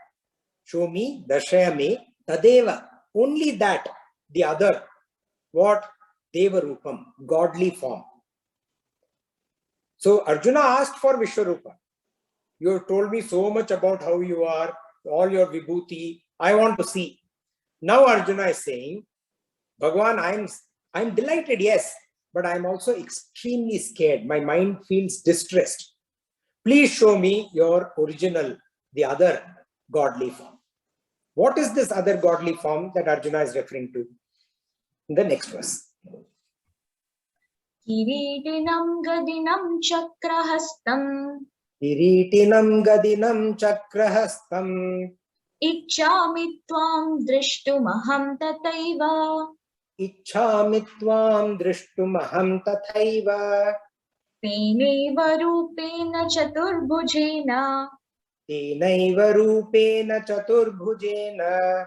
Show me, Darshaya me tadeva. Only that, the other. What? Deva Rupam, godly form. So Arjuna asked for Vishvaroopa. You have told me so much about how you are, all your vibhuti. I want to see. Now Arjuna is saying, Bhagavan, I'm delighted, yes, but I'm also extremely scared. My mind feels distressed. Please show me your original, the other godly form. What is this other godly form that Arjuna is referring to? In the next verse. Kiritinam gadinam chakrahastam. Kiritinam gadinam chakrahastam. Ichchami tvam drishtumaham tataiva. Ichchami tvam drishtumaham tathaiva. Tenaiva rupena chaturbhujena. Tenaiva rupena chaturbhujena.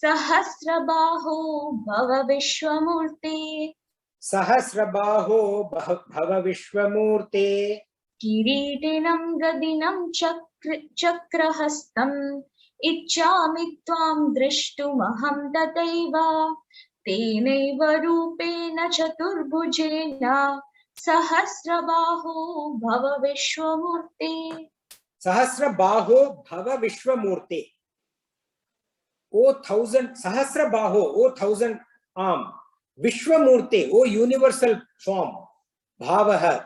Sahasrabaho bhava vishwamurte. Sahasrabaho bhava vishwamurte. किरीटिनं गदिनं चक्रहस्तम् इच्छामि त्वां द्रष्टुमहं तथैव तेनैव रूपेण चतुर्भुजेन सहस्रबाहो भव विश्वमूर्ते Sahasrabaho Bhava Vishwamurte. O thousand, Sahasrabaho, O thousand arm, Vishwamurte, O universal form, Bhavaha,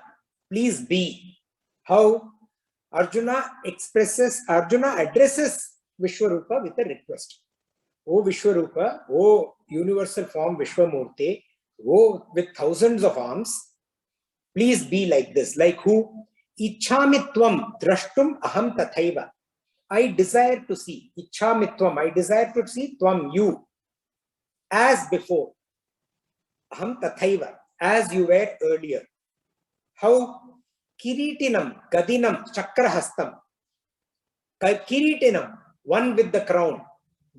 please be. How Arjuna addresses Vishwarupa with a request. O Vishwarupa, O universal form Vishwamurte, O with thousands of arms, please be like this. Like who? Ichhamitvam drashtum aham tathaiva. I desire to see. Ichhamitvam, I desire to see tvam, you, as before. Aham tathaiva, as you were earlier. How? Kiritinam, gadinam, chakrahastam. Kiritinam, one with the crown.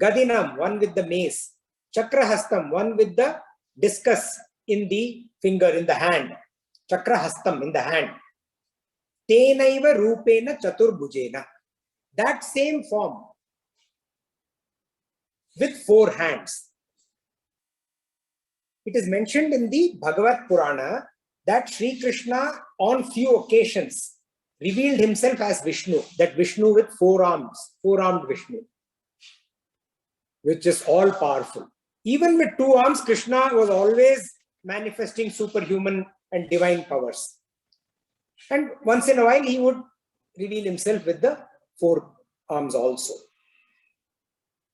Gadinam, one with the mace. Chakrahastam, one with the discus in the finger, in the hand. Chakrahastam, in the hand. Tenaiva rupena chaturbhujena. That same form with 4 hands. It is mentioned in the Bhagavad Purana that Sri Krishna on few occasions revealed himself as Vishnu, that Vishnu with 4 arms, 4-armed Vishnu, which is all powerful. Even with 2 arms, Krishna was always manifesting superhuman and divine powers. And once in a while, he would reveal himself with the 4 arms also.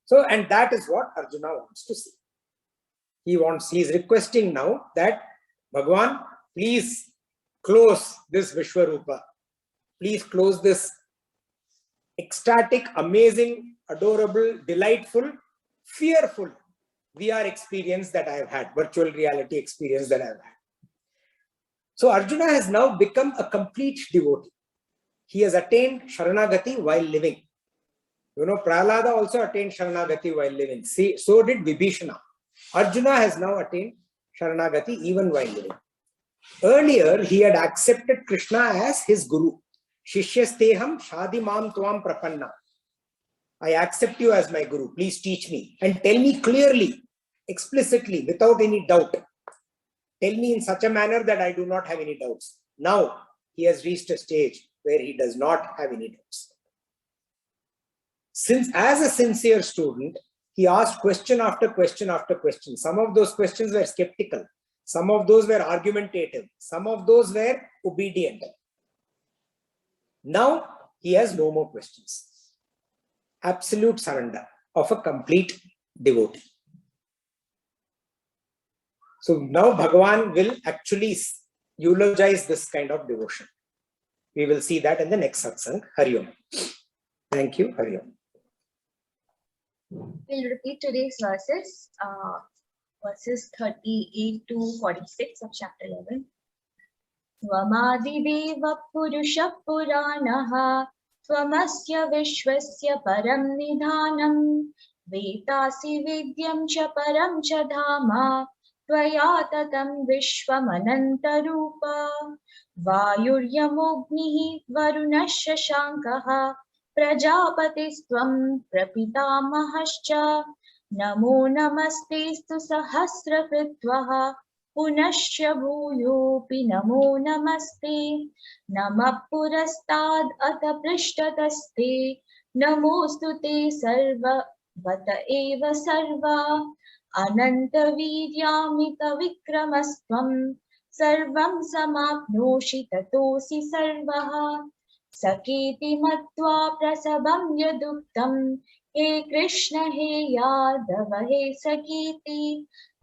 So, and that is what Arjuna wants to see. He is requesting now that Bhagavan, please close this Vishwarupa. Please close this ecstatic, amazing, adorable, delightful, fearful VR experience that I have had, virtual reality experience that I have had. So Arjuna has now become a complete devotee. He has attained Sharanagati while living. You know, Prahlada also attained Sharanagati while living. See, so did Vibhishana. Arjuna has now attained Sharanagati even while living. Earlier, he had accepted Krishna as his guru. Shishyasteham shadimam tvam prapanna. I accept you as my guru. Please teach me and tell me clearly, explicitly, without any doubt. Tell me in such a manner that I do not have any doubts. Now, he has reached a stage where he does not have any doubts. Since, as a sincere student, he asked question after question after question. Some of those questions were skeptical. Some of those were argumentative. Some of those were obedient. Now, he has no more questions. Absolute surrender of a complete devotee. So now Bhagavan will actually eulogize this kind of devotion. We will see that in the next satsang. Hari Om. Thank you. Hari Om. We'll repeat today's verses, verses 38 to 46 of chapter 11. Tvamadideva purusha puranaha tvamasya vishwasya param nidhanam vetasi vidyam cha param cha dhama tvaya tatam vishwamanantarupa vayuryamognihi varunasya shankaha प्रजापतिस्त्वं प्रपितामहश्च नमो नमस्तेस्तु सहस्रकृत्वः पुनश्च भूयोऽपि नमो नमस्ते नमः पुरस्ताद् अथ पृष्ठतस्ते नमोऽस्तु ते सर्ववत एव सर्वा अनन्तवीर्यामितविक्रमस्त्वं सर्वं समाप्नोषि ततोऽसि सर्वः सकेति मत्वा प्रसभं यदुक्तं हे कृष्ण हे यादव हे सकेति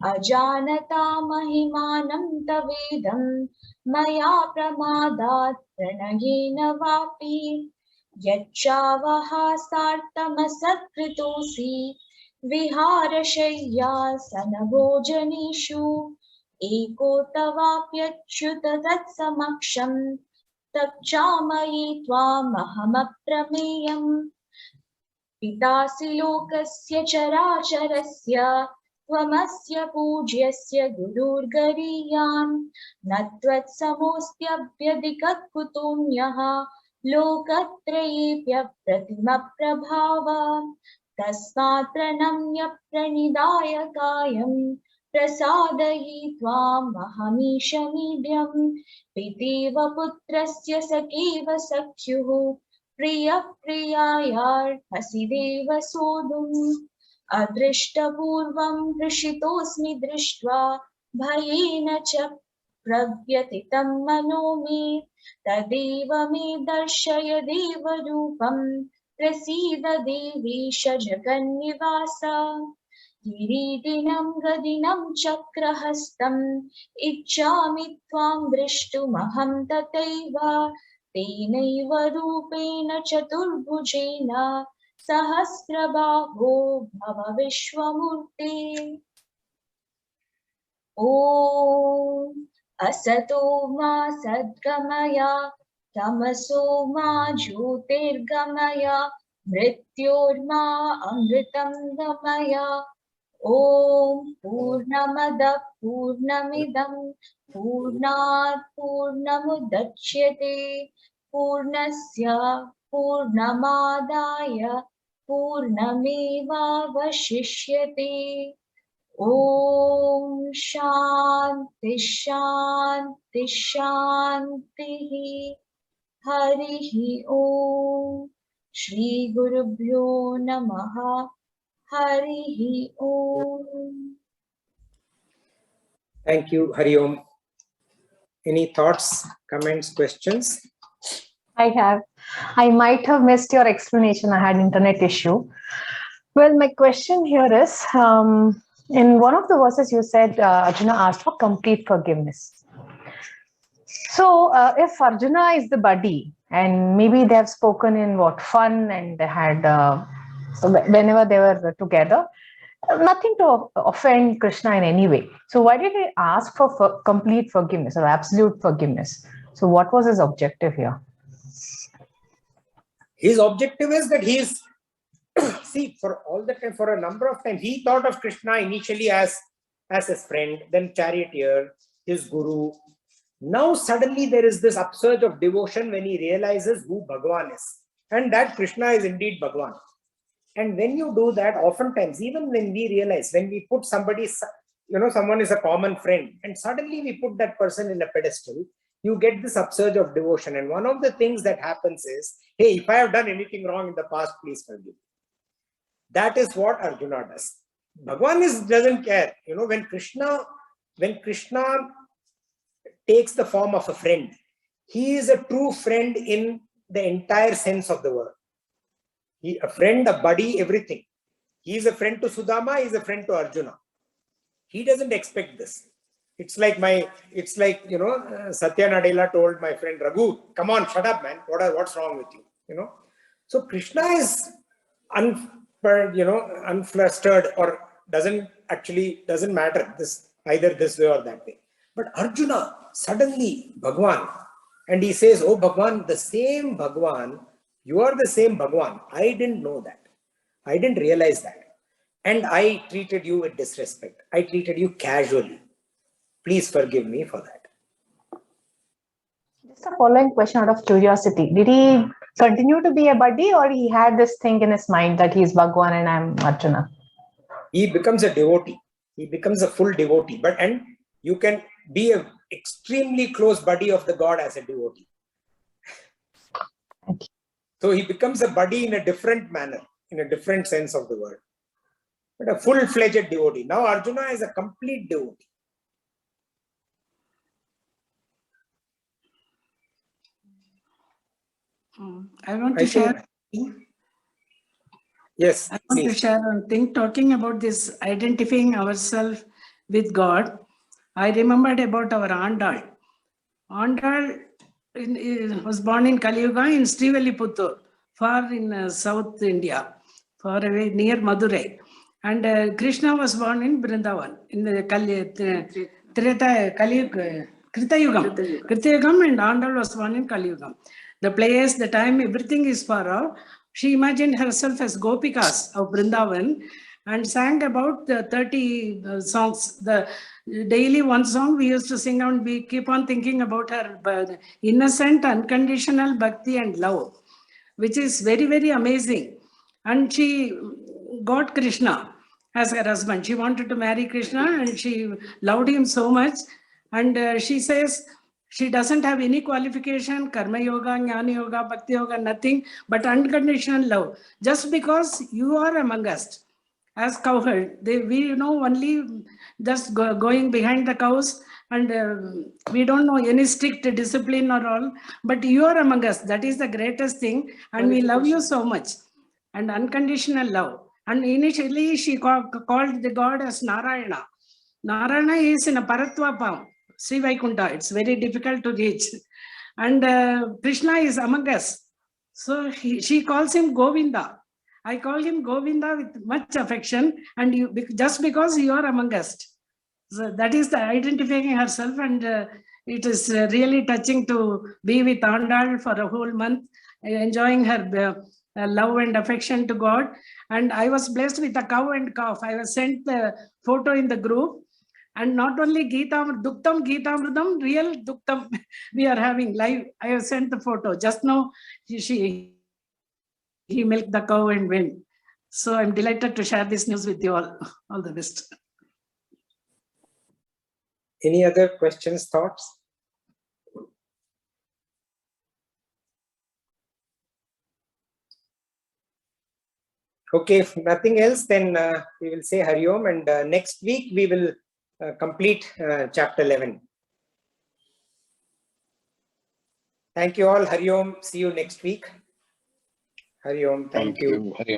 अजानता महिमानं तवेदं मया प्रमादात् प्रणयेन वापि यच्चावहासार्थमसत्कृतोऽसि विहारशय्यासनभोजनेषु एको तवाप्यच्युत तत्समक्षम् तच्चामयि त्वामहमप्रमेयम् पितासि लोकस्य चराचरस्य त्वमस्य पूज्यस्य गुरुर्गरीयान् न त्वत्समोऽस्त्यभ्यधिकः कुतोऽन्यः लोकत्रयेऽप्यप्रतिमप्रभाव तस्मात् प्रणम्य प्रणिधाय कायं प्रसादयि त्वामहमीशमीड्यम् पितेव पुत्रस्य सखेव सख्युः प्रियः प्रियायार्हसि देव सोढुम् अदृष्टपूर्वं हृषितोऽस्मि दृष्ट्वा भयेन च प्रव्यथितं मनो मे तदेव मे दर्शय देवरूपं प्रसीद देवीश जगन्निवास किरीटिनं गदिनं चक्रहस्तम् इच्छामि त्वां द्रष्टुमहं तथैव तेनैव रूपेण चतुर्भुजेन सहस्रबाहो भव विश्वमूर्ते ॐ असतो मा सद्गमय तमसो मा ज्योतिर्गमय मृत्योर्मा अमृतं गमय ॐ पूर्णमदः पूर्णमिदं पूर्णात् पूर्णमुदच्यते पूर्णस्य पूर्णमादाय पूर्णमेवावशिष्यते ॐ शान्ति शान्ति शान्तिः हरिः ॐ श्री गुरुभ्यो नमः हरिः ॐ Thank you, Hari Om. Any thoughts, comments, questions? I have. I might have missed your explanation. I had internet issue. Well, my question here is, in one of the verses you said Arjuna asked for complete forgiveness. So if Arjuna is the buddy, and maybe they have spoken in fun, and they had, whenever they were together, nothing to offend Krishna in any way. So why did he ask for complete forgiveness or absolute forgiveness? So what was his objective here? His objective is that he is, see, for all the time, for a number of times, he thought of Krishna initially as his friend, then charioteer, his guru. Now suddenly there is this upsurge of devotion when he realizes who Bhagavan is, and that Krishna is indeed Bhagavan. And when you do that, oftentimes, even when we realize, when we put somebody, someone is a common friend, and suddenly we put that person in a pedestal, you get this upsurge of devotion. And one of the things that happens is, hey, if I have done anything wrong in the past, please forgive me. That is what Arjuna does. Bhagavan doesn't care. When Krishna takes the form of a friend, he is a true friend in the entire sense of the word. A friend, a buddy, everything. He is a friend to Sudama, he is a friend to Arjuna. He doesn't expect this. It's like Satya Nadella told my friend Raghu, come on, shut up, man. What's wrong with you? So Krishna is unflustered, or doesn't matter either this way or that way. But Arjuna, suddenly Bhagwan, and he says, oh Bhagwan, the same Bhagwan, you are the same Bhagwan. I didn't know that. I didn't realize that. And I treated you with disrespect. I treated you casually. Please forgive me for that. Just a following question out of curiosity. Did he continue to be a buddy, or he had this thing in his mind that he is Bhagwan and I'm Arjuna? He becomes a devotee. He becomes a full devotee. And you can be an extremely close buddy of the God as a devotee. Thank you. So he becomes a buddy in a different manner, in a different sense of the word. But a full-fledged devotee. Now Arjuna is a complete devotee. I want to share. Yes, I want to share one thing. Talking about this identifying ourselves with God, I remembered about our Andal. Andal was born in Kali Yuga in Srivilliputturu, far in South India, far away near Madurai. And Krishna was born in Vrindavan, in the Krita Yugam, and Andal was born in Kali Yugam. The place, the time, everything is far off. She imagined herself as Gopikas of Vrindavan, and sang about the 30 songs. The daily one song we used to sing, and we keep on thinking about her innocent, unconditional bhakti and love, which is very, very amazing. And she got Krishna as her husband. She wanted to marry Krishna and she loved him so much. And she says she doesn't have any qualification, karma yoga, jnana yoga, bhakti yoga, nothing, but unconditional love. Just because you are among us as cowherd, we only just going behind the cows, and we don't know any strict discipline or all, but you are among us. That is the greatest thing, and we love you so much. And unconditional love. And initially she called the god as Narayana. Narayana is in a Paratva palm, Sri Vaikunta. It's very difficult to reach. And Krishna is among us. So she calls him Govinda. I call him Govinda with much affection, and just because you are among us. So that is the identifying herself, and it is really touching to be with Andal for a whole month, enjoying her love and affection to God. And I was blessed with a cow and calf. I was sent the photo in the group. And not only Duktam Geetamrudam, real Duktam we are having live. I have sent the photo. Just now he milked the cow and went. So I'm delighted to share this news with you all. All the best. Any other questions, thoughts? Okay, if nothing else, then we will say Hari Om, and next week we will complete chapter 11. Thank you all. Hari Om. See you next week. Hari Om. Thank you. Hari Om.